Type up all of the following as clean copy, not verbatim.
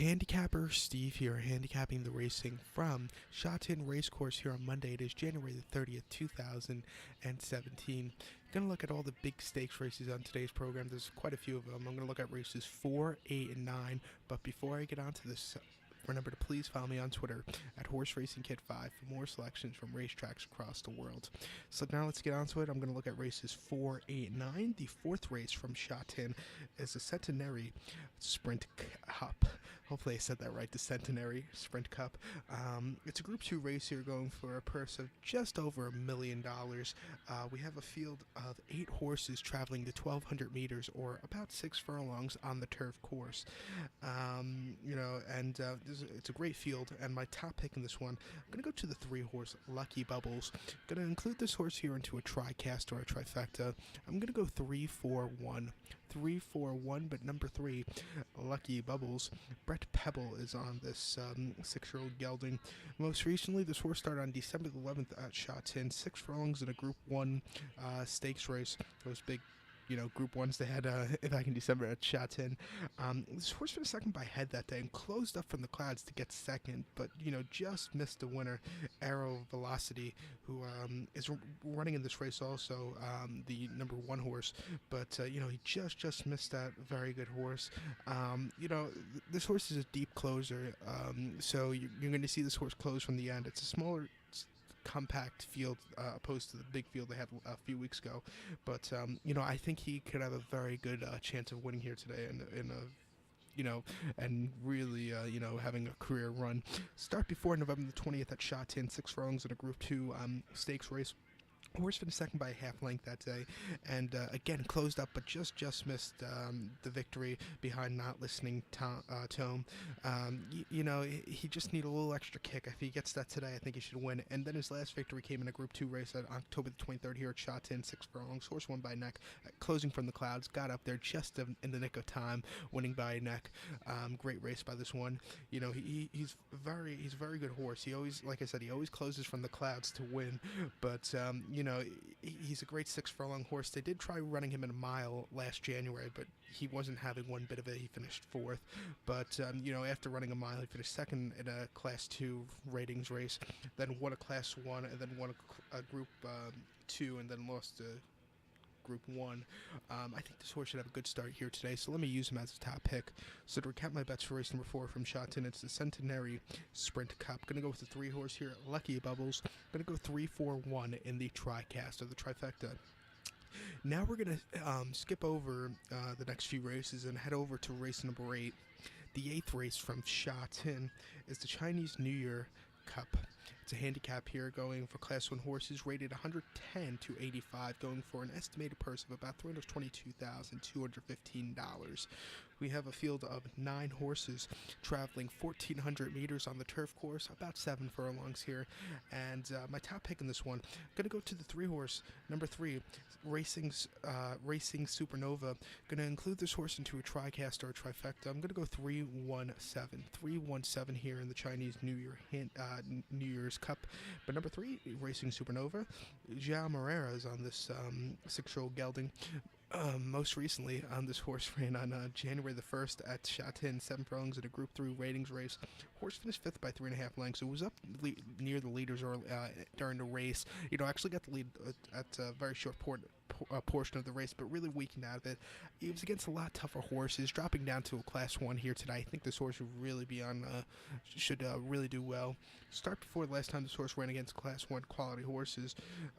Handicapper Steve here, handicapping the racing from Shatin Racecourse here on Monday. It is January the 30th, 2017. Going to look at all the big stakes races on today's program. There's quite a few of them. I'm going to look at races 4, 8, and 9. But before I get onto this, remember to please follow me on Twitter at Horse Racing Kid 5 for more selections from racetracks across the world. So now let's get on to it. I'm going to look at races 4, 8, 9. The fourth race from Shatin is the Centenary Sprint Cup. Hopefully I said that right, the Centenary Sprint Cup. It's a Group 2 race here going for a purse of just over $1 million. We have a field of 8 horses traveling the 1,200 meters or about 6 furlongs on the turf course. It's a great field, and my top pick in this one, I'm going to go to the 3-horse Lucky Bubbles. I'm going to include this horse here into a tri-cast or a trifecta. I'm going to go 3-4-1. 3-4-1, but number 3, Lucky Bubbles. Brett Pebble is on this 6-year-old gelding. Most recently, this horse started on December 11th at Shatin, 6 furlongs in a Group 1 stakes race. Those big Group 1s they had back in December at Shatin. This horse finished second by head that day and closed up from the clouds to get second, but, just missed the winner, Arrow Velocity, who is running in this race also, the number 1 horse, but, he just missed that very good horse. This horse is a deep closer, so you're going to see this horse close from the end. It's a smaller compact field opposed to the big field they had a few weeks ago, but I think he could have a very good chance of winning here today and really having a career run. Start before November the 20th at Shatin, 6 furlongs in a Group 2 stakes race. Horse finished second by a half length that day, and again closed up, but just missed the victory behind Not Listening Tome. He just need a little extra kick. If he gets that today, I think he should win. And then his last victory came in a Group 2 race on October the 23rd here at Shatin, 6 furlongs. Horse won by neck, closing from the clouds, got up there just in the nick of time, winning by neck. Great race by this one. He's a very good horse. He always, like I said, he always closes from the clouds to win, but he's a great 6 furlong horse. They did try running him in a mile last January, but he wasn't having one bit of it. He finished 4th. But, after running a mile, he finished 2nd in a Class 2 ratings race, then won a Class 1, and then won a Group 2, and then lost to Group 1. I think this horse should have a good start here today, so let me use him as a top pick. So to recap my bets for race number 4 from Shatin, it's the Centenary Sprint Cup. Going to go with the 3-horse here, Lucky Bubbles. Going to go 3-4-1 in the tri-cast, or the trifecta. Now we're going to skip over the next few races and head over to race number 8. The 8th race from Shatin is the Chinese New Year Cup. It's a handicap here going for Class 1 horses rated 110 to 85, going for an estimated purse of about $322,215. We have a field of 9 horses traveling 1,400 meters on the turf course, about 7 furlongs here. And my top pick in this one, I'm going to go to the 3-horse, number 3, Racing Supernova. Going to include this horse into a tri-cast or a trifecta. I'm going to go 3-1-7. 3-1-7 here in the Chinese New Year's Cup. But number 3, Racing Supernova. Zhao Morera is on this 6-year-old gelding. Most recently, this horse ran on January the 1st at Shatin, 7 furlongs in a Group 3 ratings race. Horse finished 5th by 3.5 lengths. It was up near the leaders during the race. Actually got the lead at a very short portion of the race, but really weakened out of it. It was against a lot tougher horses, dropping down to a Class 1 here today. I think this horse should really be really do well. Start before the last time this horse ran against Class 1 quality horses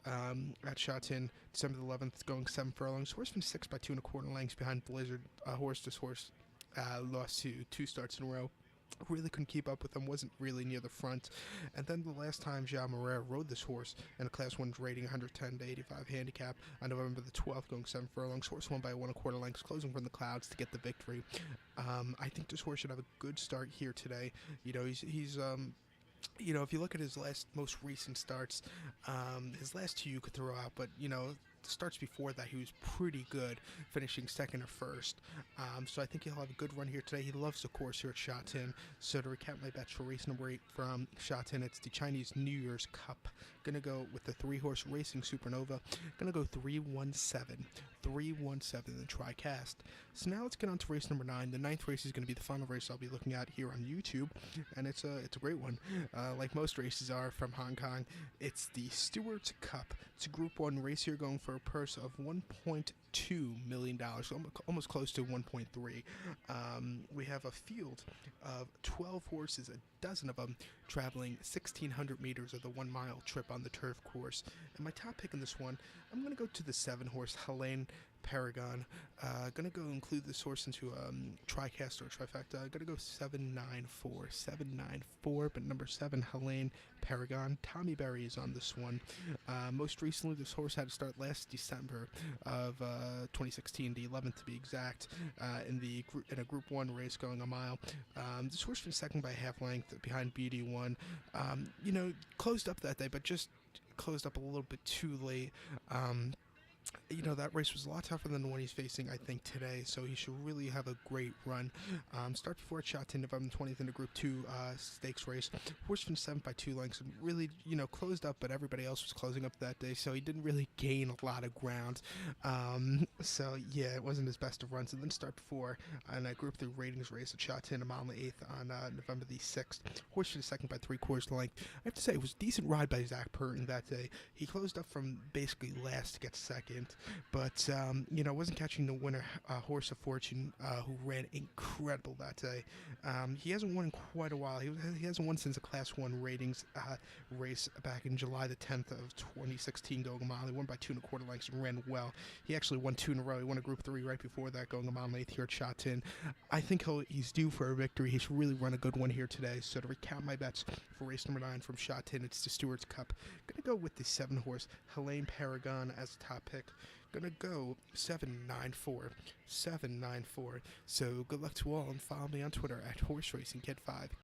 at Shatin, December the 11th, going 7 furlongs. Horse finished 6th by 2.25 lengths behind Blizzard. This horse lost to 2 starts in a row. Really couldn't keep up with him, wasn't really near the front. And then the last time Zhao Morera rode this horse in a Class 1 rating 110 to 85 handicap on November the 12th, going 7 furlongs. Horse won by 1.25 lengths, closing from the clouds to get the victory. I think this horse should have a good start here today. He's if you look at his most recent starts, his last 2 you could throw out, but the starts before that he was pretty good, finishing 2nd or 1st. So I think he'll have a good run here today. He loves the course here at Shatin. So to recap my bets for race number 8 from Shatin, it's the Chinese New Year's Cup. Gonna go with the 3-horse Racing Supernova. Gonna go 317. 317 in the TriCast. So now let's get on to race number 9. The 9th race is going to be the final race I'll be looking at here on YouTube, and it's a great one. Like most races are from Hong Kong, it's the Stewards Cup. It's a Group 1 race here, going for a purse of $1.2 million, so almost close to 1.3. We have a field of 12 horses, a dozen of them traveling 1,600 meters of the 1-mile trip on the turf course. And my top pick in this one, I'm going to go to the 7-horse Helene Paragon. Gonna go include this horse into TriCast or trifecta. Gonna go 794, 794. But number 7, Helene Paragon. Tommy Berry is on this one. Most recently, this horse had to start last December of 2016, the 11th to be exact, in a Group 1 race going a mile. This horse finished second by a half length behind BD1. Closed up that day, but just closed up a little bit too late. That race was a lot tougher than the one he's facing, I think, today, so he should really have a great run. Start before it shot to November 20th in the Group 2 stakes race. Horse finished 7th by 2 lengths and really, closed up, but everybody else was closing up that day, so he didn't really gain a lot of ground. It wasn't his best of runs. And then start before in a Group 3 ratings race at shot to a mile and 8th on November the 6th. Horse finished second by 3/4 length. I have to say, it was a decent ride by Zach Purton that day. He closed up from basically last to get second. But, wasn't catching the winner, Horse of Fortune, who ran incredible that day. He hasn't won in quite a while. He hasn't won since a Class 1 ratings race back in July the 10th of 2016 going a mile. He won by 2 1/4 lengths and ran well. He actually won 2 in a row. He won a Group 3 right before that going a mile and 8th here at Shotton. I think he's due for a victory. He should really run a good one here today. So to recap my bets for race number 9 from Shotton, it's the Stewards Cup. Going to go with the 7-horse Helene Paragon as the top pick. Gonna go 794, 794. So good luck to all, and follow me on Twitter at Horse Racing Kid 5.